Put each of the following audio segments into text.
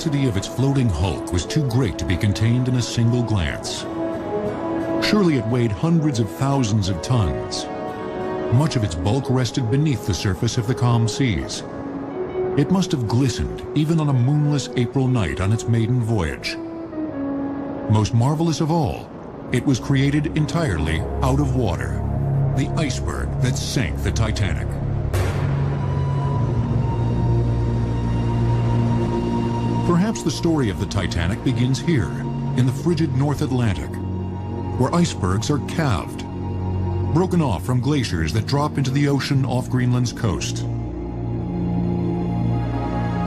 immensity of its floating hulk was too great to be contained in a single glance. Surely it weighed hundreds of thousands of tons. Much of its bulk rested beneath the surface of the calm seas. It must have glistened even on a moonless April night on its maiden voyage. Most marvelous of all, it was created entirely out of water, the iceberg that sank the Titanic. Perhaps the story of the Titanic begins here, in the frigid North Atlantic, where icebergs are calved, broken off from glaciers that drop into the ocean off Greenland's coast.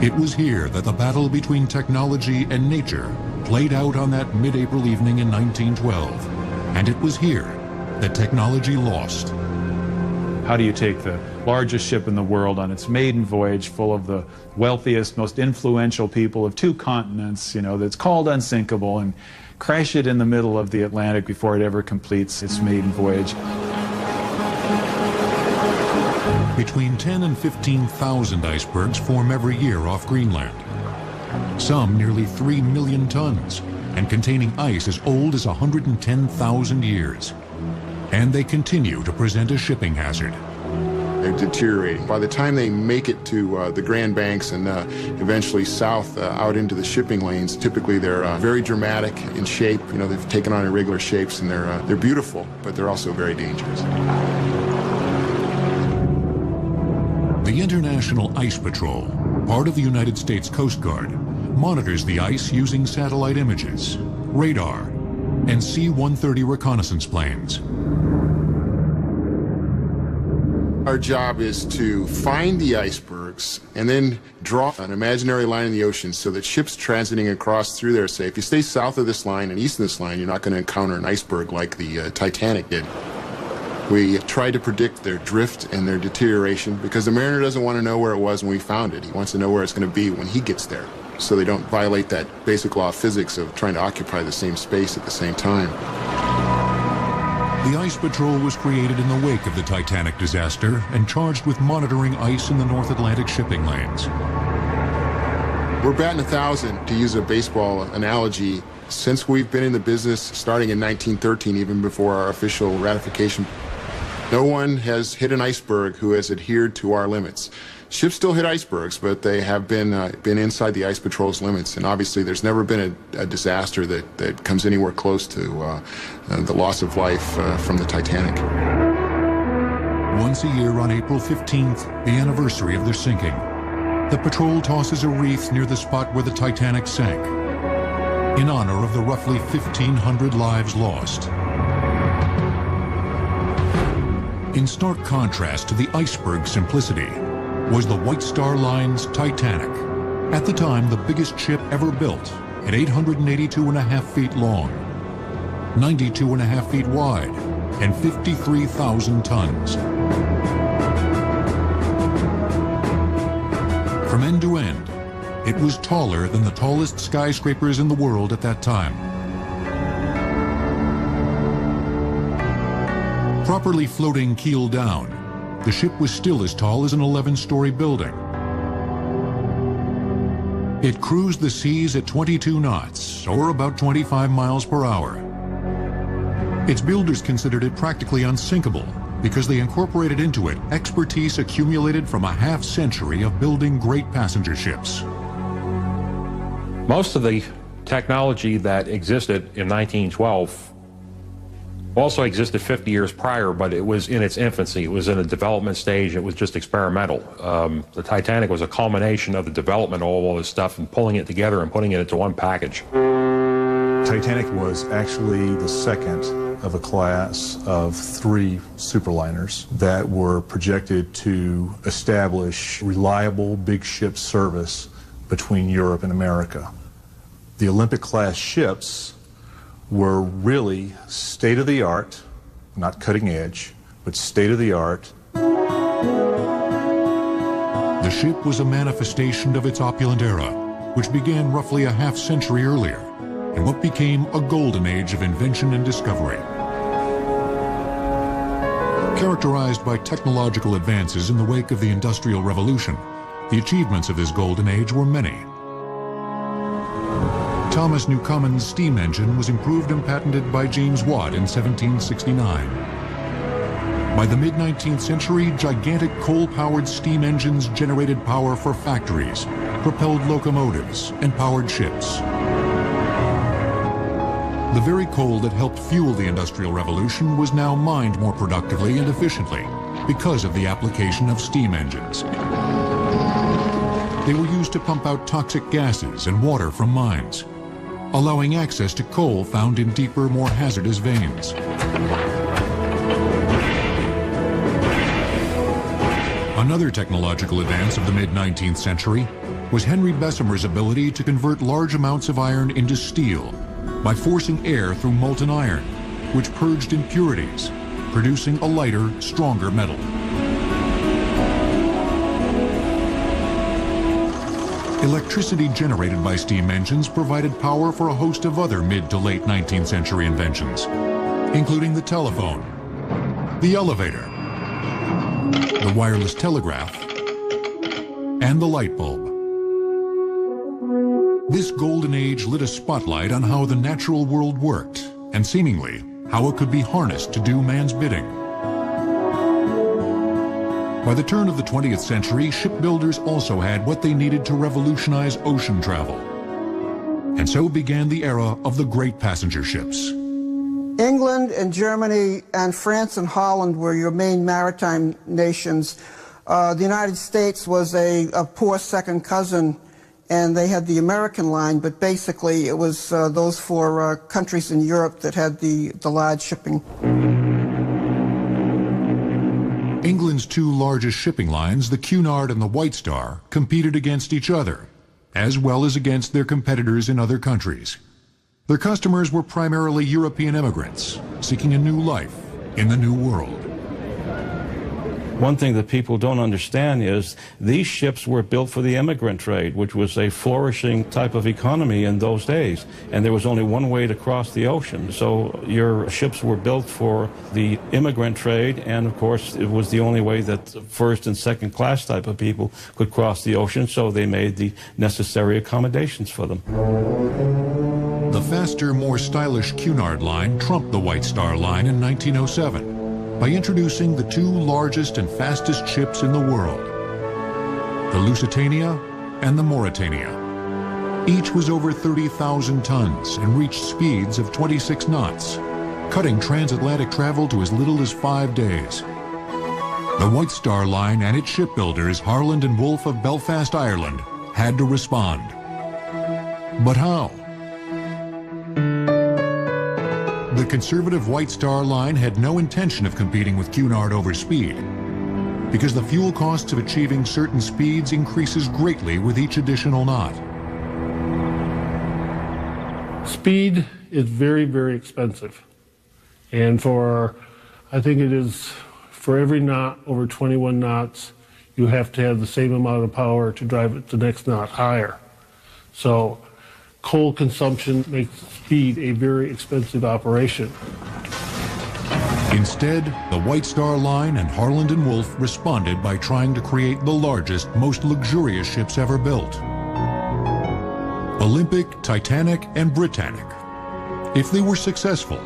It was here that the battle between technology and nature played out on that mid-April evening in 1912, and it was here that technology lost. How do you take the largest ship in the world on its maiden voyage full of the wealthiest, most influential people of two continents, that's called unsinkable, and crash it in the middle of the Atlantic before it ever completes its maiden voyage? Between 10 and 15,000 icebergs form every year off Greenland. Some nearly 3 million tons, and containing ice as old as 110,000 years. And they continue to present a shipping hazard. They're deteriorating. By the time they make it to the Grand Banks and eventually south out into the shipping lanes, typically they're very dramatic in shape. They've taken on irregular shapes, and they're beautiful, but they're also very dangerous. The International Ice Patrol, part of the United States Coast Guard, monitors the ice using satellite images, radar, and C-130 reconnaissance planes. Our job is to find the icebergs and then draw an imaginary line in the ocean so that ships transiting across through there say, if you stay south of this line and east of this line, you're not going to encounter an iceberg like the Titanic did. We try to predict their drift and their deterioration because the mariner doesn't want to know where it was when we found it. He wants to know where it's going to be when he gets there, so they don't violate that basic law of physics of trying to occupy the same space at the same time. The Ice Patrol was created in the wake of the Titanic disaster and charged with monitoring ice in the North Atlantic shipping lanes. We're batting 1,000, to use a baseball analogy, since we've been in the business starting in 1913, even before our official ratification. No one has hit an iceberg who has adhered to our limits. Ships still hit icebergs, but they have been inside the Ice Patrol's limits, and obviously there's never been a disaster that comes anywhere close to the loss of life from the Titanic. Once a year on April 15th, the anniversary of their sinking, the patrol tosses a wreath near the spot where the Titanic sank, in honor of the roughly 1,500 lives lost. In stark contrast to the iceberg's simplicity was the White Star Line's Titanic, at the time the biggest ship ever built, at 882.5 feet long, 92.5 feet wide, and 53,000 tons. From end to end, it was taller than the tallest skyscrapers in the world at that time. Properly floating keel down, the ship was still as tall as an 11-story building. It cruised the seas at 22 knots, or about 25 miles per hour. Its builders considered it practically unsinkable because they incorporated into it expertise accumulated from a half-century of building great passenger ships. Most of the technology that existed in 1912 also existed 50 years prior, but it was in its infancy. It was in a development stage. It was just experimental. The Titanic was a culmination of the development of all this stuff and pulling it together and putting it into one package. Titanic was actually the second of a class of 3 superliners that were projected to establish reliable big ship service between Europe and America. The Olympic-class ships were really state-of-the-art, not cutting edge, but state-of-the-art. The ship was a manifestation of its opulent era, which began roughly a half-century earlier, in what became a golden age of invention and discovery. Characterized by technological advances in the wake of the Industrial Revolution, the achievements of this golden age were many. Thomas Newcomen's steam engine was improved and patented by James Watt in 1769. By the mid-19th century, gigantic coal-powered steam engines generated power for factories, propelled locomotives, and powered ships. The very coal that helped fuel the Industrial Revolution was now mined more productively and efficiently because of the application of steam engines. They were used to pump out toxic gases and water from mines, allowing access to coal found in deeper, more hazardous veins. Another technological advance of the mid-19th century was Henry Bessemer's ability to convert large amounts of iron into steel by forcing air through molten iron, which purged impurities, producing a lighter, stronger metal. Electricity generated by steam engines provided power for a host of other mid to late 19th century inventions, including the telephone, the elevator, the wireless telegraph, and the light bulb. This golden age lit a spotlight on how the natural world worked, and seemingly how it could be harnessed to do man's bidding. By the turn of the 20th century, shipbuilders also had what they needed to revolutionize ocean travel. And so began the era of the great passenger ships. England and Germany and France and Holland were your main maritime nations. The United States was a poor second cousin, and they had the American line, but basically it was those four countries in Europe that had the large shipping. England's two largest shipping lines, the Cunard and the White Star, competed against each other, as well as against their competitors in other countries. Their customers were primarily European immigrants, seeking a new life in the New World. One thing that people don't understand is these ships were built for the immigrant trade, which was a flourishing type of economy in those days. And there was only one way to cross the ocean. So your ships were built for the immigrant trade, and of course it was the only way that first and second class type of people could cross the ocean, so they made the necessary accommodations for them. The faster, more stylish Cunard line trumped the White Star line in 1907. By introducing the two largest and fastest ships in the world, the Lusitania and the Mauretania. Each was over 30,000 tons and reached speeds of 26 knots, cutting transatlantic travel to as little as 5 days. The White Star Line and its shipbuilders, Harland and Wolff of Belfast, Ireland, had to respond. But how? The conservative White Star Line had no intention of competing with Cunard over speed, because the fuel costs of achieving certain speeds increases greatly with each additional knot. Speed is very, very expensive. And I think it is, for every knot over 21 knots, you have to have the same amount of power to drive it the next knot higher. So coal consumption makes speed a very expensive operation. Instead, the White Star Line and Harland and Wolff responded by trying to create the largest, most luxurious ships ever built. Olympic, Titanic, and Britannic. If they were successful,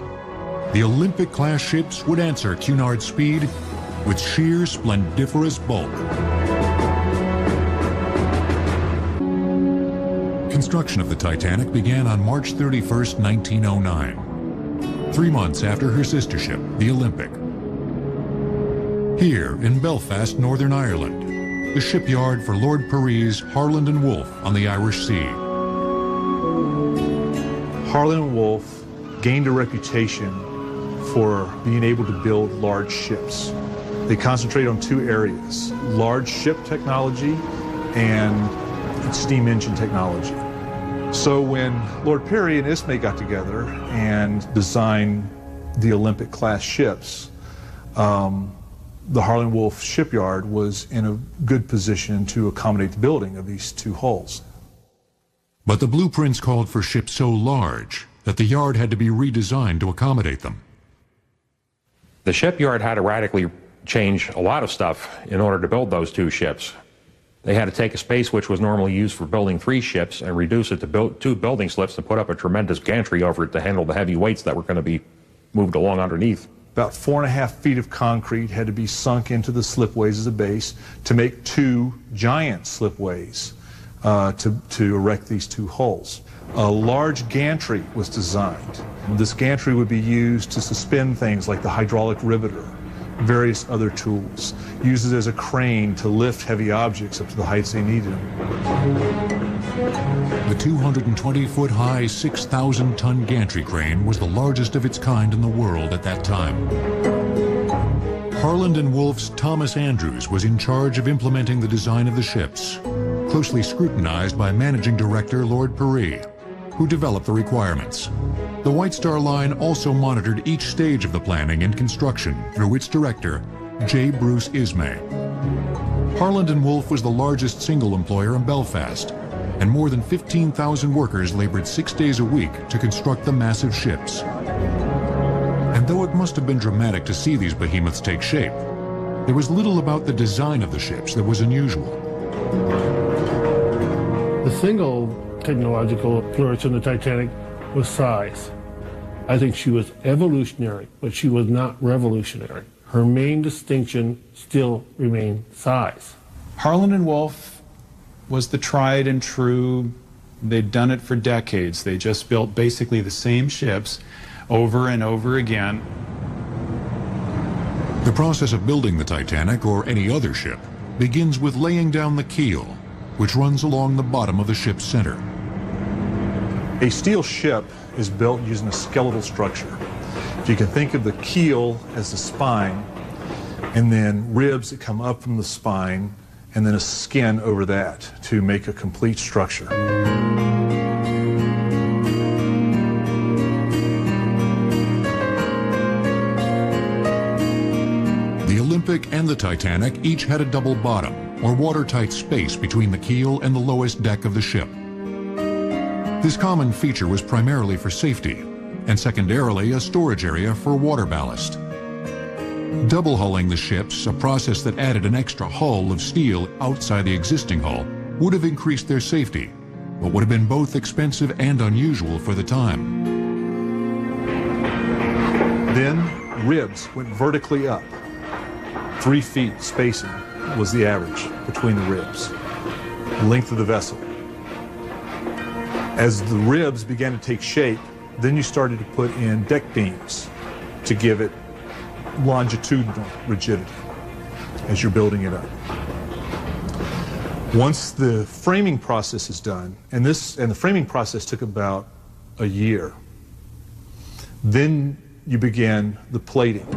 the Olympic-class ships would answer Cunard's speed with sheer splendiferous bulk. Construction of the Titanic began on March 31st, 1909, 3 months after her sister ship, the Olympic. Here in Belfast, Northern Ireland, the shipyard for Lord Pirrie's Harland and Wolff on the Irish Sea. Harland and Wolff gained a reputation for being able to build large ships. They concentrate on two areas: large ship technology and steam engine technology. So when Lord Pirrie and Ismay got together and designed the Olympic-class ships, the Harland and Wolff shipyard was in a good position to accommodate the building of these two hulls. But the blueprints called for ships so large that the yard had to be redesigned to accommodate them. The shipyard had to radically change a lot of stuff in order to build those two ships. They had to take a space which was normally used for building 3 ships and reduce it to 2 building slips and put up a tremendous gantry over it to handle the heavy weights that were going to be moved along underneath. About 4.5 feet of concrete had to be sunk into the slipways as a base to make 2 giant slipways to erect these 2 hulls. A large gantry was designed. This gantry would be used to suspend things like the hydraulic riveter, various other tools, used as a crane to lift heavy objects up to the heights they needed them. The 220-foot-high, 6,000-ton gantry crane was the largest of its kind in the world at that time. Harland and Wolff's Thomas Andrews was in charge of implementing the design of the ships, closely scrutinized by managing director Lord Pirrie, who developed the requirements. The White Star Line also monitored each stage of the planning and construction through its director, J. Bruce Ismay. Harland and Wolff was the largest single employer in Belfast, and more than 15,000 workers labored 6 days a week to construct the massive ships. And though it must have been dramatic to see these behemoths take shape, there was little about the design of the ships that was unusual. The single technological flourish in the Titanic was size. I think she was evolutionary, but she was not revolutionary. Her main distinction still remained size. Harland and Wolff was the tried and true. They'd done it for decades. They just built basically the same ships over and over again. The process of building the Titanic, or any other ship, begins with laying down the keel, which runs along the bottom of the ship's center. A steel ship is built using a skeletal structure. You can think of the keel as the spine, and then ribs that come up from the spine, and then a skin over that to make a complete structure. The Olympic and the Titanic each had a double bottom, or watertight space between the keel and the lowest deck of the ship. This common feature was primarily for safety, and secondarily a storage area for water ballast. Double hulling the ships, a process that added an extra hull of steel outside the existing hull, would have increased their safety, but would have been both expensive and unusual for the time. Then ribs went vertically up. 3 feet spacing was the average between the ribs, the length of the vessel. As the ribs began to take shape, then you started to put in deck beams to give it longitudinal rigidity as you're building it up. Once the framing process is done, and the framing process took about a year, then you began the plating.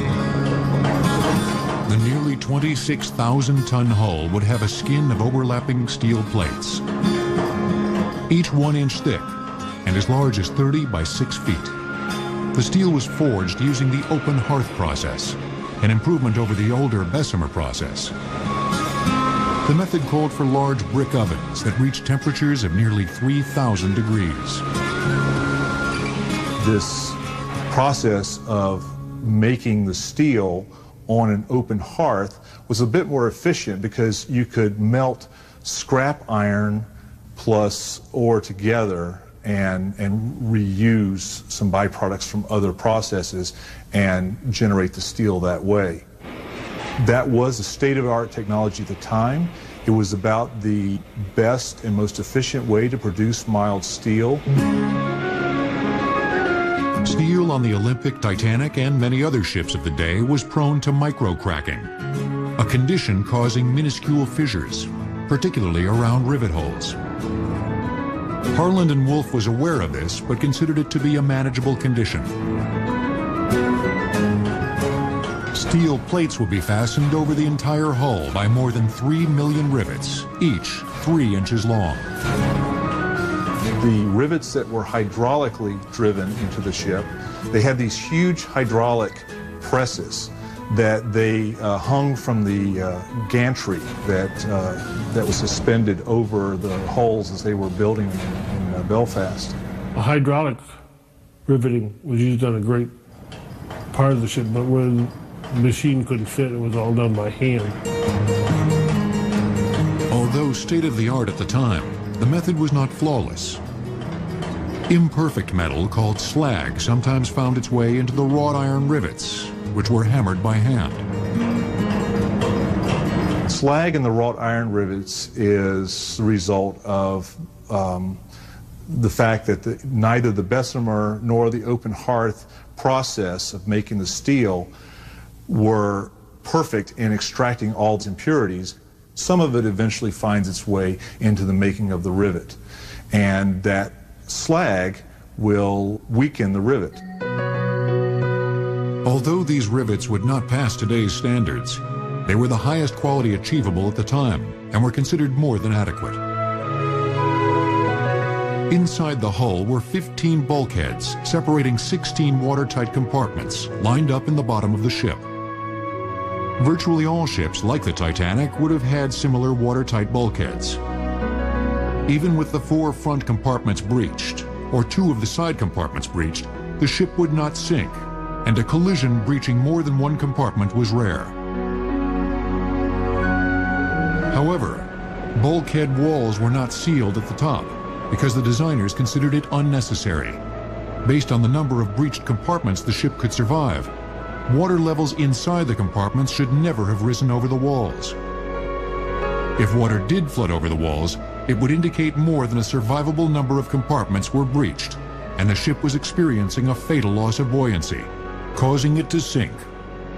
The nearly 26,000-ton hull would have a skin of overlapping steel plates, each 1 inch thick and as large as 30 by 6 feet. The steel was forged using the open hearth process, an improvement over the older Bessemer process. The method called for large brick ovens that reached temperatures of nearly 3,000 degrees. This process of making the steel on an open hearth was a bit more efficient because you could melt scrap iron plus ore together and reuse some byproducts from other processes and generate the steel that way. That was a state-of-the-art technology at the time. It was about the best and most efficient way to produce mild steel. Steel on the Olympic, Titanic, and many other ships of the day was prone to micro-cracking, a condition causing minuscule fissures, particularly around rivet holes. Harland and Wolff was aware of this, but considered it to be a manageable condition. Steel plates would be fastened over the entire hull by more than 3 million rivets, each 3 inches long. The rivets that were hydraulically driven into the ship, they had these huge hydraulic presses that they hung from the gantry that was suspended over the hulls as they were building them in Belfast. A hydraulic riveting was used on a great part of the ship, but when the machine couldn't fit, it was all done by hand. Although state-of-the-art at the time, the method was not flawless. Imperfect metal called slag sometimes found its way into the wrought iron rivets, which were hammered by hand. Slag in the wrought iron rivets is the result of the fact that neither the Bessemer nor the open hearth process of making the steel were perfect in extracting all its impurities. Some of it eventually finds its way into the making of the rivet, and that slag will weaken the rivet. Although these rivets would not pass today's standards, they were the highest quality achievable at the time and were considered more than adequate. Inside the hull were 15 bulkheads separating 16 watertight compartments lined up in the bottom of the ship. Virtually all ships, like the Titanic, would have had similar watertight bulkheads. Even with the 4 front compartments breached, or 2 of the side compartments breached, the ship would not sink, and a collision breaching more than 1 compartment was rare. However, bulkhead walls were not sealed at the top because the designers considered it unnecessary. Based on the number of breached compartments the ship could survive, water levels inside the compartments should never have risen over the walls. If water did flood over the walls, it would indicate more than a survivable number of compartments were breached, and the ship was experiencing a fatal loss of buoyancy, causing it to sink,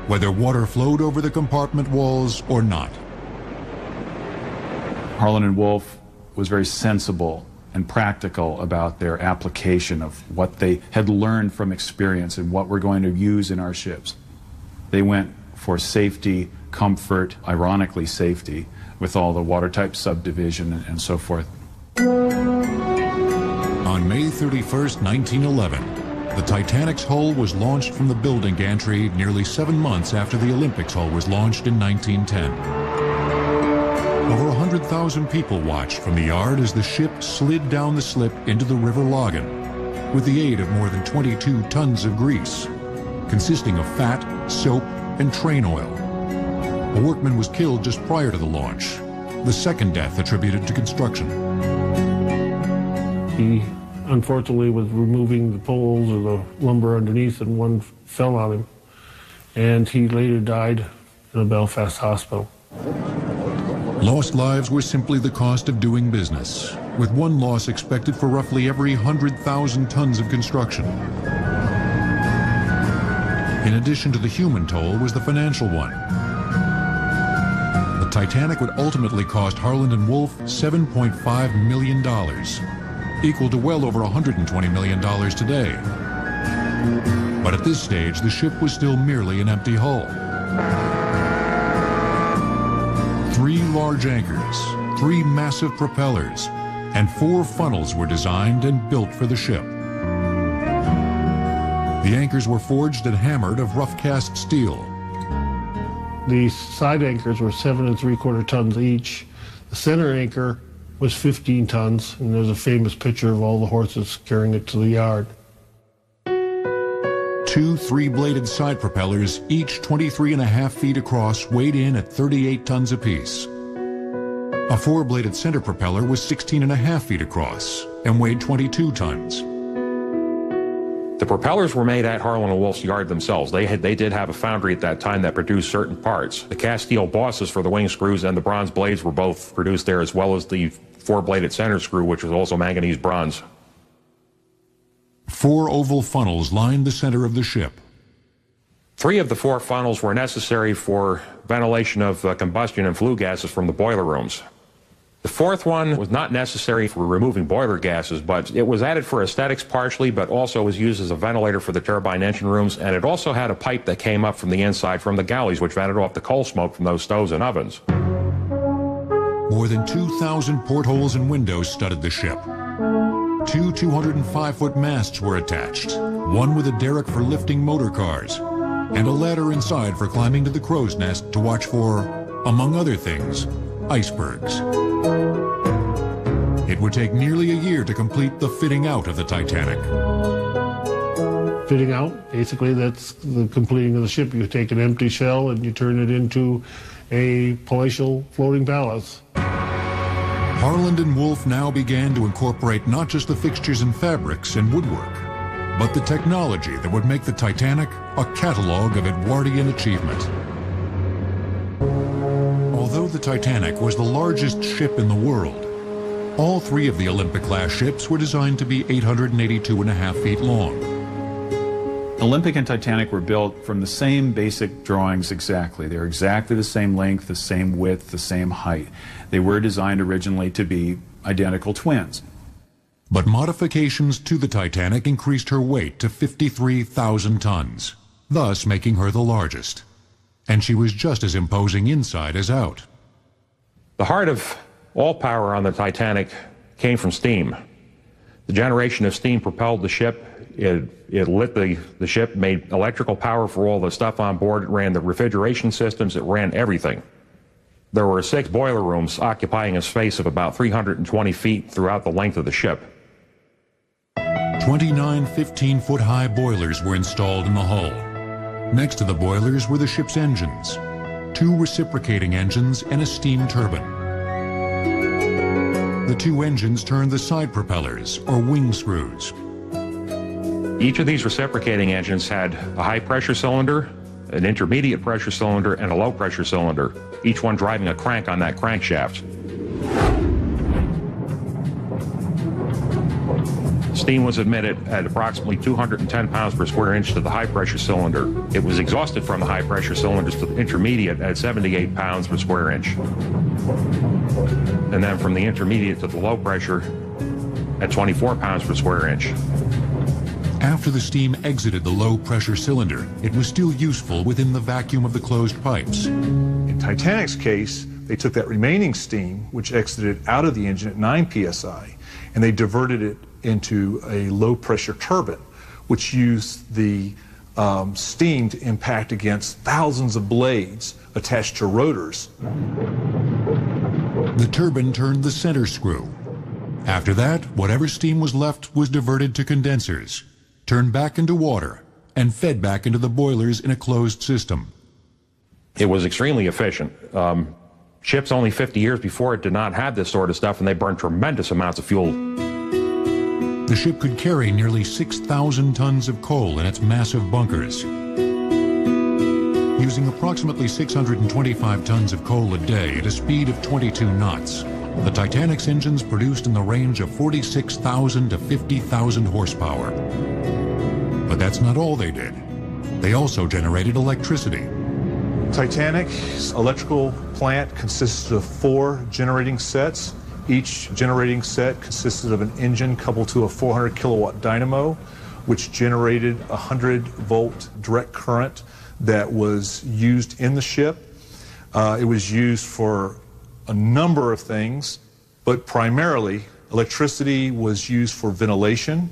whether water flowed over the compartment walls or not. Harland and Wolff was very sensible and practical about their application of what they had learned from experience and what we're going to use in our ships. They went for safety, comfort, ironically safety, with all the watertight subdivision and so forth. On May 31st, 1911, the Titanic's hull was launched from the building gantry nearly 7 months after the Olympics hull was launched in 1910. Over 100,000 people watched from the yard as the ship slid down the slip into the River Logan, with the aid of more than 22 tons of grease, consisting of fat, soap, and train oil. A workman was killed just prior to the launch, the second death attributed to construction. He unfortunately was removing the poles or the lumber underneath, and one fell on him, and he later died in a Belfast hospital. Lost lives were simply the cost of doing business, with one loss expected for roughly every 100,000 tons of construction. In addition to the human toll was the financial one. The Titanic would ultimately cost Harland and Wolff $7.5 million, equal to well over $120 million today. But at this stage, the ship was still merely an empty hull. 3 large anchors, 3 massive propellers, and 4 funnels were designed and built for the ship. The anchors were forged and hammered of rough-cast steel. The side anchors were 7 3/4 tons each. The center anchor was 15 tons, and there's a famous picture of all the horses carrying it to the yard. 2 3-bladed side propellers, each 23.5 feet across, weighed in at 38 tons apiece. A 4-bladed center propeller was 16.5 feet across and weighed 22 tons. The propellers were made at Harland and Wolff's yard themselves. They did have a foundry at that time that produced certain parts. The cast steel bosses for the wing screws and the bronze blades were both produced there, as well as the 4-bladed center screw, which was also manganese bronze. 4 oval funnels lined the center of the ship. 3 of the 4 funnels were necessary for ventilation of combustion and flue gases from the boiler rooms. The 4th one was not necessary for removing boiler gases, but it was added for aesthetics partially, but also was used as a ventilator for the turbine engine rooms, and it also had a pipe that came up from the inside from the galleys, which vented off the coal smoke from those stoves and ovens. More than 2,000 portholes and windows studded the ship. 2 205-foot masts were attached, one with a derrick for lifting motor cars, and a ladder inside for climbing to the crow's nest to watch for, among other things, icebergs. It would take nearly a year to complete the fitting out of the Titanic. Fitting out, basically that's the completing of the ship. You take an empty shell and you turn it into a palatial floating palace. Harland and Wolff now began to incorporate not just the fixtures and fabrics and woodwork, but the technology that would make the Titanic a catalog of Edwardian achievement. Although the Titanic was the largest ship in the world, all three of the Olympic-class ships were designed to be 882.5 feet long. Olympic and Titanic were built from the same basic drawings exactly. They're exactly the same length, the same width, the same height. They were designed originally to be identical twins. But modifications to the Titanic increased her weight to 53,000 tons, thus making her the largest. And she was just as imposing inside as out. The heart of all power on the Titanic came from steam. The generation of steam propelled the ship. It lit the ship, made electrical power for all the stuff on board. It ran the refrigeration systems. It ran everything. There were 6 boiler rooms occupying a space of about 320 feet throughout the length of the ship. 29 15-foot-high boilers were installed in the hull. Next to the boilers were the ship's engines, 2 reciprocating engines and a steam turbine. The 2 engines turned the side propellers, or wing screws. Each of these reciprocating engines had a high-pressure cylinder, an intermediate pressure cylinder, and a low-pressure cylinder, each one driving a crank on that crankshaft. Steam was emitted at approximately 210 pounds per square inch to the high-pressure cylinder. It was exhausted from the high-pressure cylinders to the intermediate at 78 pounds per square inch. And then from the intermediate to the low pressure at 24 pounds per square inch. After the steam exited the low-pressure cylinder, it was still useful within the vacuum of the closed pipes. In Titanic's case, they took that remaining steam, which exited out of the engine at 9 psi, and they diverted it into a low-pressure turbine, which used the steam to impact against thousands of blades attached to rotors. The turbine turned the center screw. After that, whatever steam was left was diverted to condensers, turned back into water, and fed back into the boilers in a closed system. It was extremely efficient. Ships only 50 years before it did not have this sort of stuff, and they burned tremendous amounts of fuel. The ship could carry nearly 6,000 tons of coal in its massive bunkers. Using approximately 625 tons of coal a day at a speed of 22 knots, the Titanic's engines produced in the range of 46,000 to 50,000 horsepower. But that's not all they did. They also generated electricity. Titanic's electrical plant consisted of 4 generating sets. Each generating set consisted of an engine coupled to a 400 kilowatt dynamo, which generated a 100-volt direct current that was used in the ship. It was used for a number of things, but primarily electricity was used for ventilation,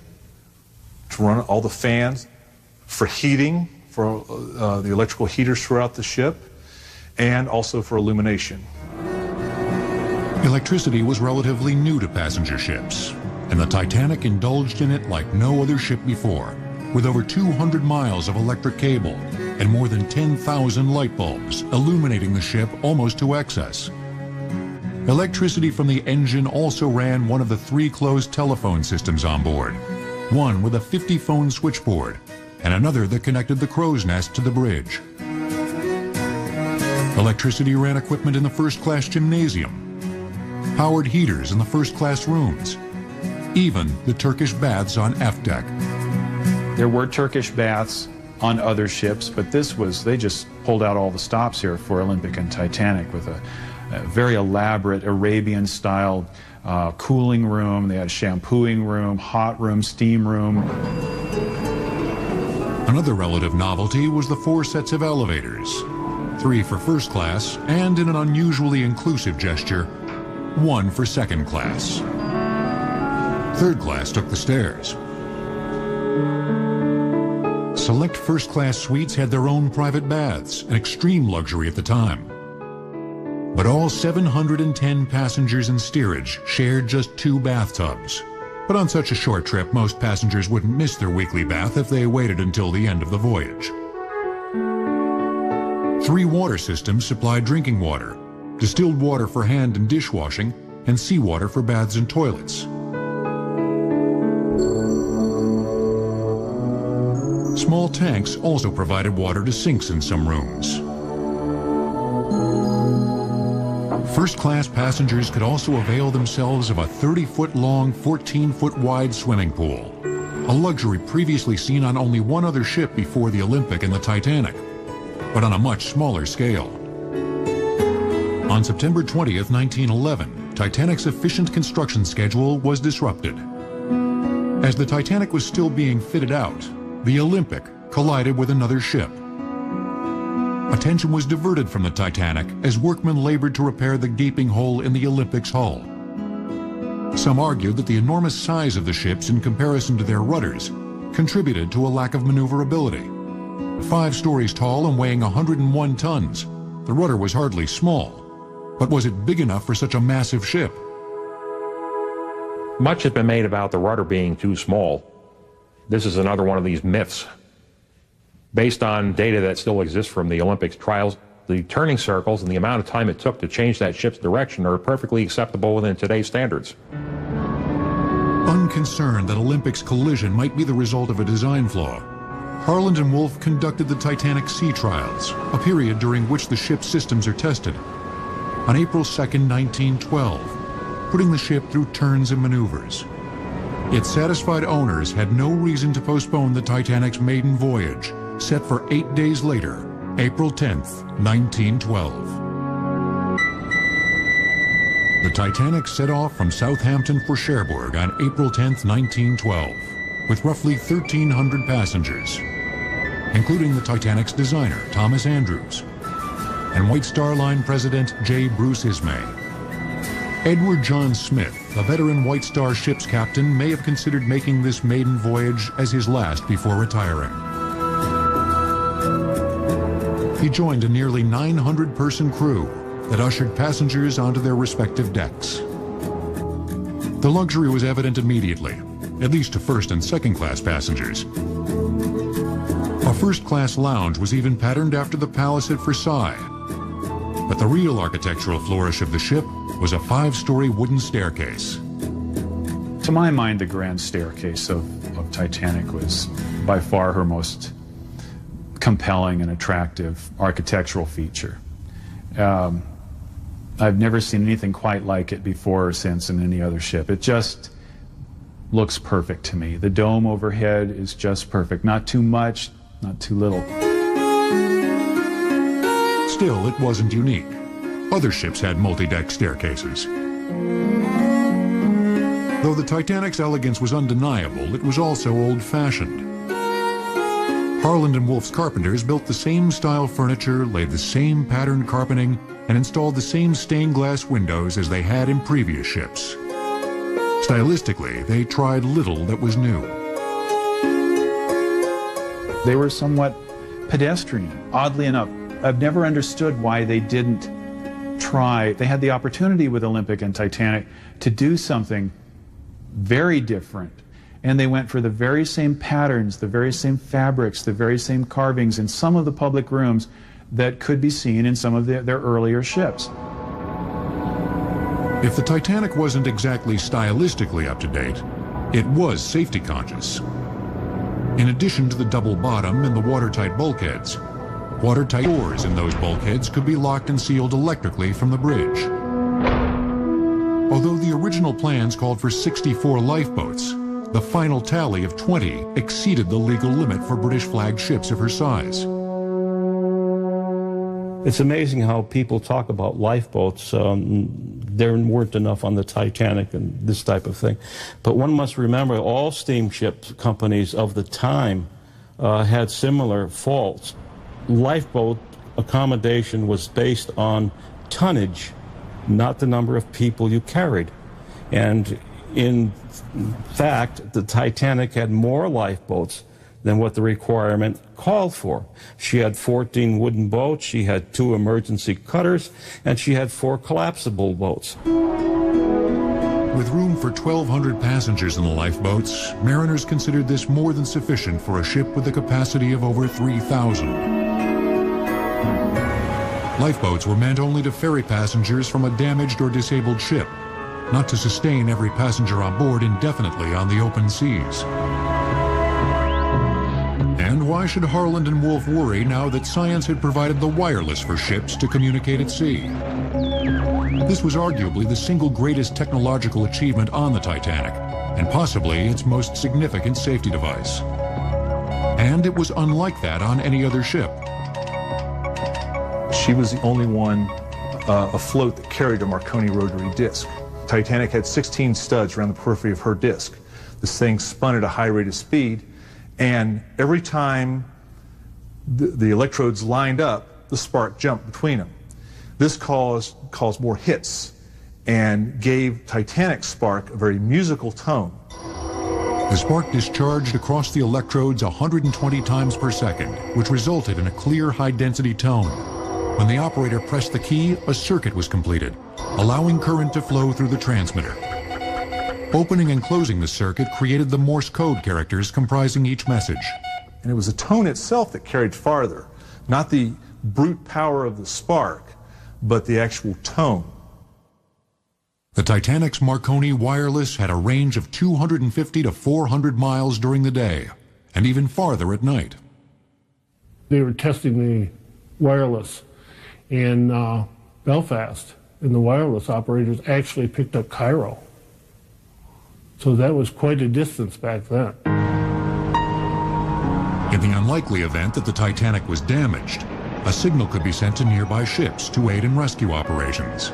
to run all the fans, for heating, for the electrical heaters throughout the ship, and also for illumination. Electricity was relatively new to passenger ships, and the Titanic indulged in it like no other ship before, with over 200 miles of electric cable and more than 10,000 light bulbs illuminating the ship almost to excess. Electricity from the engine also ran one of the 3 closed telephone systems on board, one with a 50-phone switchboard and another that connected the crow's nest to the bridge. Electricity ran equipment in the first-class gymnasium, powered heaters in the first-class rooms, even the Turkish baths on F deck. There were Turkish baths on other ships, but they just pulled out all the stops here for Olympic and Titanic with a very elaborate Arabian-style cooling room. They had a shampooing room, hot room, steam room. Another relative novelty was the 4 sets of elevators, 3 for first class, and in an unusually inclusive gesture, 1 for second class. Third class took the stairs. Select first-class suites had their own private baths, an extreme luxury at the time. But all 710 passengers in steerage shared just 2 bathtubs. But on such a short trip, most passengers wouldn't miss their weekly bath if they waited until the end of the voyage. 3 water systems supplied drinking water, distilled water for hand and dishwashing, and seawater for baths and toilets. Small tanks also provided water to sinks in some rooms. First-class passengers could also avail themselves of a 30-foot-long, 14-foot-wide swimming pool, a luxury previously seen on only one other ship before the Olympic and the Titanic, but on a much smaller scale. On September 20th, 1911, Titanic's efficient construction schedule was disrupted. As the Titanic was still being fitted out, the Olympic collided with another ship. Attention was diverted from the Titanic as workmen labored to repair the gaping hole in the Olympic's hull. Some argued that the enormous size of the ships in comparison to their rudders contributed to a lack of maneuverability. 5 stories tall and weighing 101 tons, the rudder was hardly small. But was it big enough for such a massive ship? Much has been made about the rudder being too small. This is another one of these myths. Based on data that still exists from the Olympics trials, the turning circles and the amount of time it took to change that ship's direction are perfectly acceptable within today's standards. Unconcerned that Olympic's collision might be the result of a design flaw, Harland and Wolff conducted the Titanic sea trials, a period during which the ship's systems are tested. On April 2nd, 1912, putting the ship through turns and maneuvers. Its satisfied owners had no reason to postpone the Titanic's maiden voyage, set for 8 days later, April 10th, 1912. The Titanic set off from Southampton for Cherbourg on April 10th, 1912, with roughly 1,300 passengers, including the Titanic's designer, Thomas Andrews, and White Star Line President J. Bruce Ismay. Edward John Smith, a veteran White Star ship's captain, may have considered making this maiden voyage as his last before retiring. He joined a nearly 900-person crew that ushered passengers onto their respective decks. The luxury was evident immediately, at least to first and second class passengers. A first-class lounge was even patterned after the palace at Versailles. But the real architectural flourish of the ship was a 5-story wooden staircase. To my mind, the grand staircase of Titanic was by far her most compelling and attractive architectural feature. I've never seen anything quite like it before or since in any other ship. It just looks perfect to me. The dome overhead is just perfect. Not too much, not too little. Still, it wasn't unique. Other ships had multi-deck staircases. Though the Titanic's elegance was undeniable, it was also old-fashioned. Harland and Wolff's carpenters built the same style furniture, laid the same patterned carpeting, and installed the same stained glass windows as they had in previous ships. Stylistically, they tried little that was new. They were somewhat pedestrian, oddly enough. I've never understood why they didn't try. They had the opportunity with Olympic and Titanic to do something very different. And they went for the very same patterns, the very same fabrics, the very same carvings in some of the public rooms that could be seen in some of their earlier ships. If the Titanic wasn't exactly stylistically up to date, it was safety conscious. In addition to the double bottom and the watertight bulkheads, watertight doors in those bulkheads could be locked and sealed electrically from the bridge. Although the original plans called for 64 lifeboats, the final tally of 20 exceeded the legal limit for British flagged ships of her size. It's amazing how people talk about lifeboats. There weren't enough on the Titanic and this type of thing. But one must remember all steamship companies of the time had similar faults. Lifeboat accommodation was based on tonnage, not the number of people you carried. And in fact, the Titanic had more lifeboats than what the requirement called for. She had 14 wooden boats, she had 2 emergency cutters, and she had 4 collapsible boats. With room for 1,200 passengers in the lifeboats, mariners considered this more than sufficient for a ship with a capacity of over 3,000. Lifeboats were meant only to ferry passengers from a damaged or disabled ship, not to sustain every passenger on board indefinitely on the open seas. And why should Harland and Wolff worry now that science had provided the wireless for ships to communicate at sea? This was arguably the single greatest technological achievement on the Titanic, and possibly its most significant safety device. And it was unlike that on any other ship. She was the only one afloat that carried a Marconi rotary disc. Titanic had 16 studs around the periphery of her disc. This thing spun at a high rate of speed, and every time the electrodes lined up, the spark jumped between them. This caused more hits and gave Titanic's spark a very musical tone. The spark discharged across the electrodes 120 times per second, which resulted in a clear high-density tone. When the operator pressed the key, a circuit was completed, allowing current to flow through the transmitter. Opening and closing the circuit created the Morse code characters comprising each message. And it was the tone itself that carried farther, not the brute power of the spark, but the actual tone. The Titanic's Marconi wireless had a range of 250 to 400 miles during the day, and even farther at night. They were testing the wireless in Belfast, and the wireless operators actually picked up Cairo. So that was quite a distance back then. In the unlikely event that the Titanic was damaged, a signal could be sent to nearby ships to aid in rescue operations.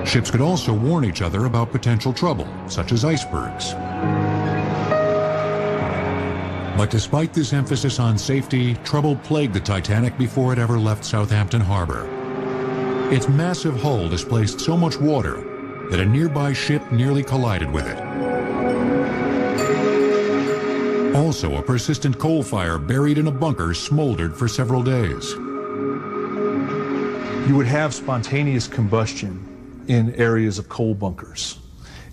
Ships could also warn each other about potential trouble, such as icebergs. But despite this emphasis on safety, trouble plagued the Titanic before it ever left Southampton Harbor. Its massive hull displaced so much water that a nearby ship nearly collided with it. Also, a persistent coal fire buried in a bunker smoldered for several days. You would have spontaneous combustion in areas of coal bunkers.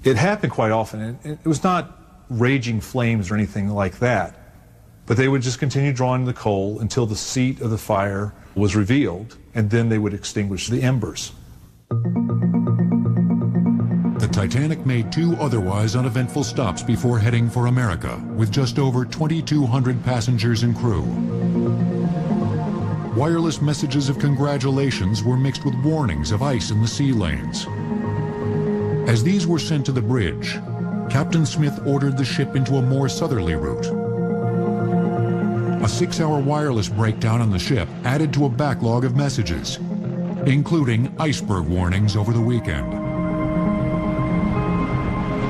It happened quite often, and it was not raging flames or anything like that, but they would just continue drawing the coal until the seat of the fire was revealed, and then they would extinguish the embers. The Titanic made two otherwise uneventful stops before heading for America, with just over 2,200 passengers and crew. Wireless messages of congratulations were mixed with warnings of ice in the sea lanes. As these were sent to the bridge, Captain Smith ordered the ship into a more southerly route. A 6-hour wireless breakdown on the ship added to a backlog of messages, including iceberg warnings over the weekend.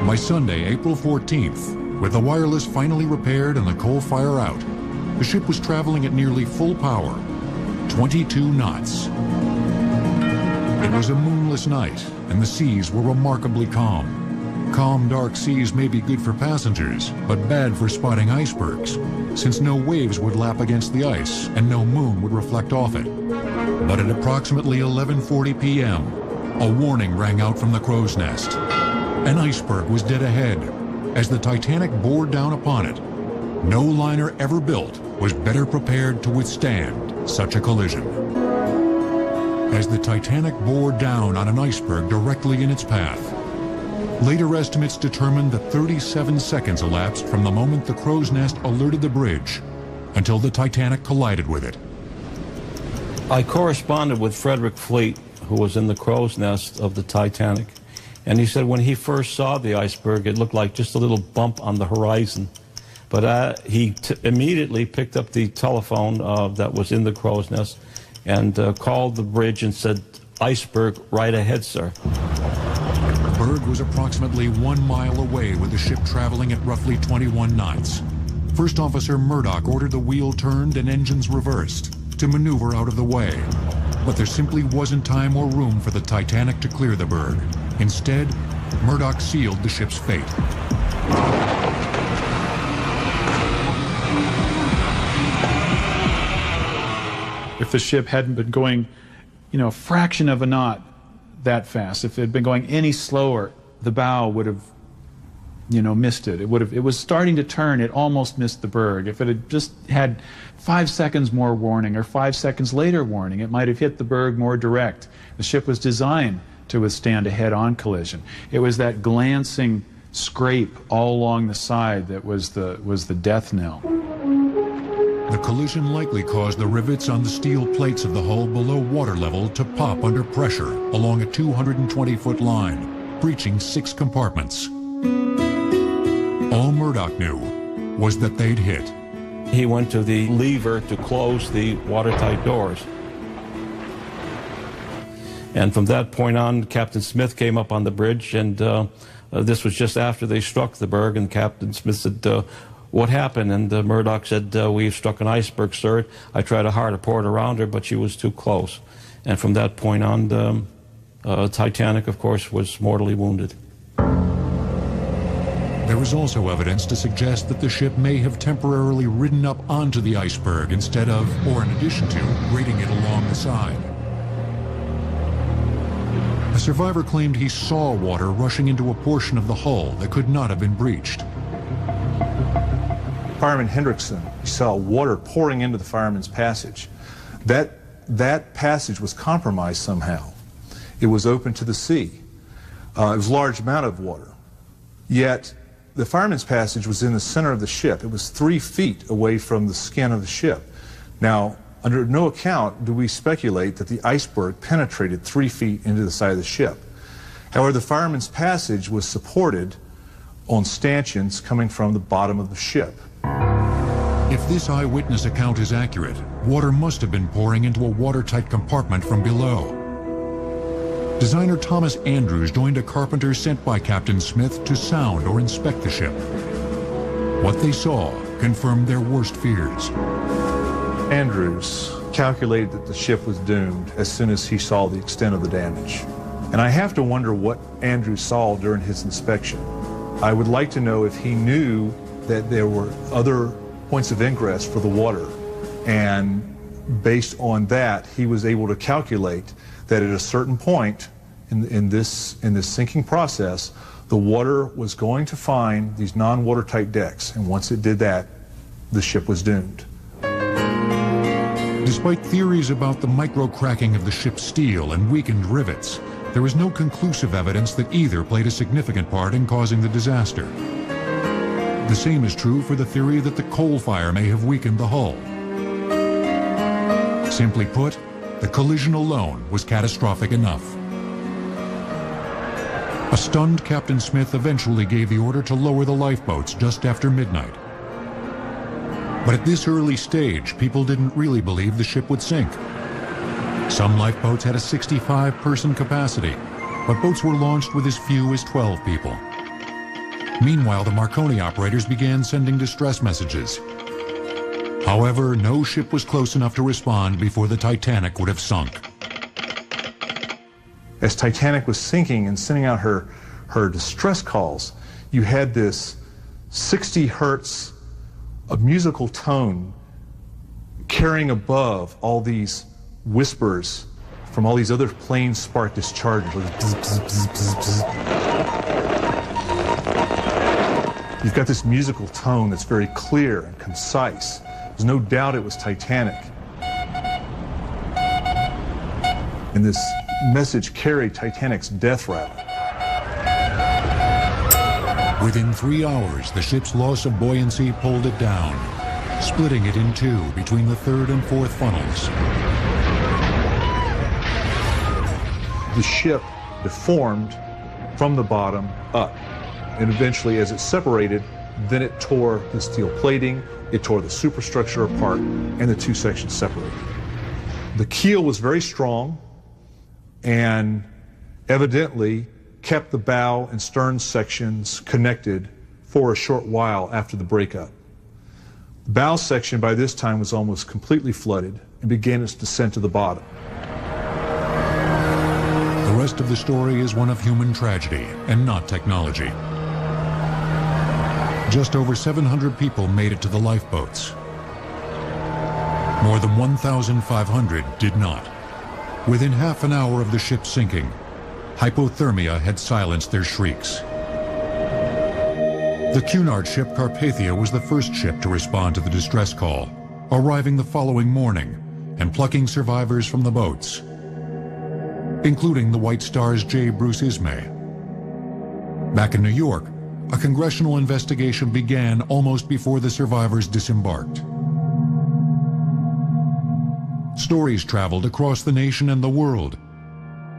By Sunday, April 14th, with the wireless finally repaired and the coal fire out, the ship was traveling at nearly full power, 22 knots. It was a moonless night, and the seas were remarkably calm. Calm, dark seas may be good for passengers, but bad for spotting icebergs, since no waves would lap against the ice and no moon would reflect off it. But at approximately 11:40 p.m., a warning rang out from the crow's nest. An iceberg was dead ahead. As the Titanic bore down upon it, no liner ever built was better prepared to withstand such a collision. As the Titanic bore down on an iceberg directly in its path, later estimates determined that 37 seconds elapsed from the moment the crow's nest alerted the bridge until the Titanic collided with it. I corresponded with Frederick Fleet, who was in the crow's nest of the Titanic, and he said when he first saw the iceberg, it looked like just a little bump on the horizon. But he immediately picked up the telephone that was in the crow's nest and called the bridge and said, "Iceberg right ahead, sir." The berg was approximately 1 mile away with the ship traveling at roughly 21 knots. First Officer Murdoch ordered the wheel turned and engines reversed to maneuver out of the way. But there simply wasn't time or room for the Titanic to clear the berg. Instead, Murdoch sealed the ship's fate. If the ship hadn't been going, a fraction of a knot that fast, if it had been going any slower, the bow would have, missed it. It was starting to turn, it almost missed the berg. If it had just had 5 seconds more warning or 5 seconds later warning, it might have hit the berg more direct. The ship was designed to withstand a head-on collision. It was that glancing scrape all along the side that was the death knell. The collision likely caused the rivets on the steel plates of the hull below water level to pop under pressure along a 220-foot line, breaching 6 compartments. All Murdoch knew was that they'd hit. He went to the lever to close the watertight doors. And from that point on, Captain Smith came up on the bridge, and this was just after they struck the berg, and Captain Smith said, what happened? And Murdoch said, we've struck an iceberg, sir. I tried hard to pour it around her, but she was too close. And from that point on, the Titanic, of course, was mortally wounded. There was also evidence to suggest that the ship may have temporarily ridden up onto the iceberg instead of, or in addition to, grating it along the side. A survivor claimed he saw water rushing into a portion of the hull that could not have been breached. Fireman Hendrickson saw water pouring into the fireman's passage. That passage was compromised somehow. It was open to the sea. It was a large amount of water. Yet the fireman's passage was in the center of the ship. It was 3 feet away from the skin of the ship. Now, under no account do we speculate that the iceberg penetrated 3 feet into the side of the ship. However, the fireman's passage was supported on stanchions coming from the bottom of the ship. If this eyewitness account is accurate, water must have been pouring into a watertight compartment from below. Designer Thomas Andrews joined a carpenter sent by Captain Smith to sound or inspect the ship. What they saw confirmed their worst fears. Andrews calculated that the ship was doomed as soon as he saw the extent of the damage. And I have to wonder what Andrews saw during his inspection. I would like to know if he knew that there were other points of ingress for the water, and based on that he was able to calculate that at a certain point in this sinking process, the water was going to find these non-watertight decks, and once it did that, the ship was doomed. Despite theories about the micro-cracking of the ship's steel and weakened rivets, there was no conclusive evidence that either played a significant part in causing the disaster. The same is true for the theory that the coal fire may have weakened the hull. Simply put, the collision alone was catastrophic enough. A stunned Captain Smith eventually gave the order to lower the lifeboats just after midnight. But at this early stage, people didn't really believe the ship would sink. Some lifeboats had a 65-person capacity, but boats were launched with as few as 12 people. Meanwhile, the Marconi operators began sending distress messages. However, no ship was close enough to respond before the Titanic would have sunk. As Titanic was sinking and sending out her distress calls, you had this 60 hertz of musical tone carrying above all these whispers from all these other plane spark discharges. Like bzz, bzz, bzz, bzz, bzz. You've got this musical tone that's very clear and concise. There's no doubt it was Titanic. And this message carried Titanic's death rattle. Within 3 hours, the ship's loss of buoyancy pulled it down, splitting it in two between the third and fourth funnels. The ship deformed from the bottom up. And eventually, as it separated, then it tore the steel plating, it tore the superstructure apart, and the two sections separated. The keel was very strong and evidently kept the bow and stern sections connected for a short while after the breakup. The bow section by this time was almost completely flooded and began its descent to the bottom. The rest of the story is one of human tragedy and not technology. Just over 700 people made it to the lifeboats. More than 1,500 did not. Within half an hour of the ship sinking, hypothermia had silenced their shrieks. The Cunard ship Carpathia was the first ship to respond to the distress call, arriving the following morning and plucking survivors from the boats. including the White Star's J. Bruce Ismay. Back in New York, a congressional investigation began almost before the survivors disembarked. Stories traveled across the nation and the world,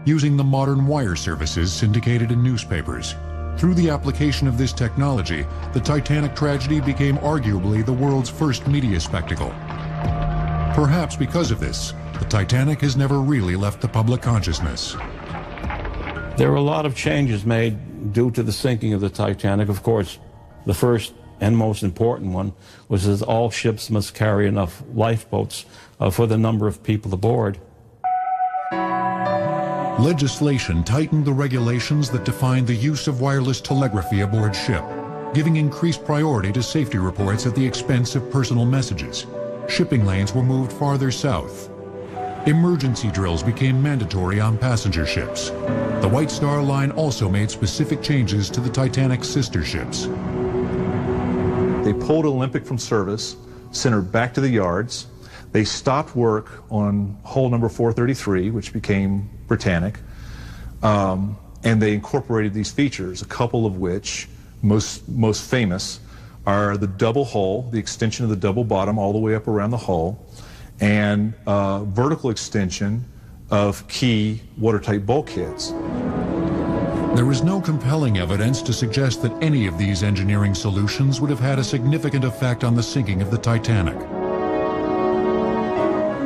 using the modern wire services syndicated in newspapers. Through the application of this technology, the Titanic tragedy became arguably the world's first media spectacle. Perhaps because of this, the Titanic has never really left the public consciousness. There were a lot of changes made due to the sinking of the Titanic. Of course, the first and most important one was that all ships must carry enough lifeboats for the number of people aboard. Legislation tightened the regulations that defined the use of wireless telegraphy aboard ship, giving increased priority to safety reports at the expense of personal messages. Shipping lanes were moved farther south. Emergency drills became mandatory on passenger ships. The White Star Line also made specific changes to the Titanic's sister ships. They pulled Olympic from service, sent her back to the yards. They stopped work on hull number 433, which became Britannic, and they incorporated these features, a couple of which, most famous, are the double hull, the extension of the double bottom all the way up around the hull, and vertical extension of key watertight bulkheads. There was no compelling evidence to suggest that any of these engineering solutions would have had a significant effect on the sinking of the Titanic.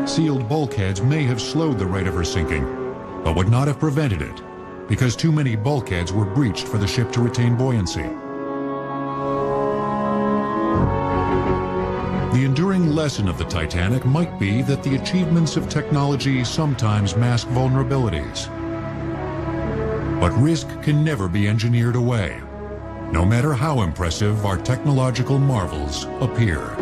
Sealed bulkheads may have slowed the rate of her sinking, but would not have prevented it, because too many bulkheads were breached for the ship to retain buoyancy. The enduring lesson of the Titanic might be that the achievements of technology sometimes mask vulnerabilities. But risk can never be engineered away, no matter how impressive our technological marvels appear.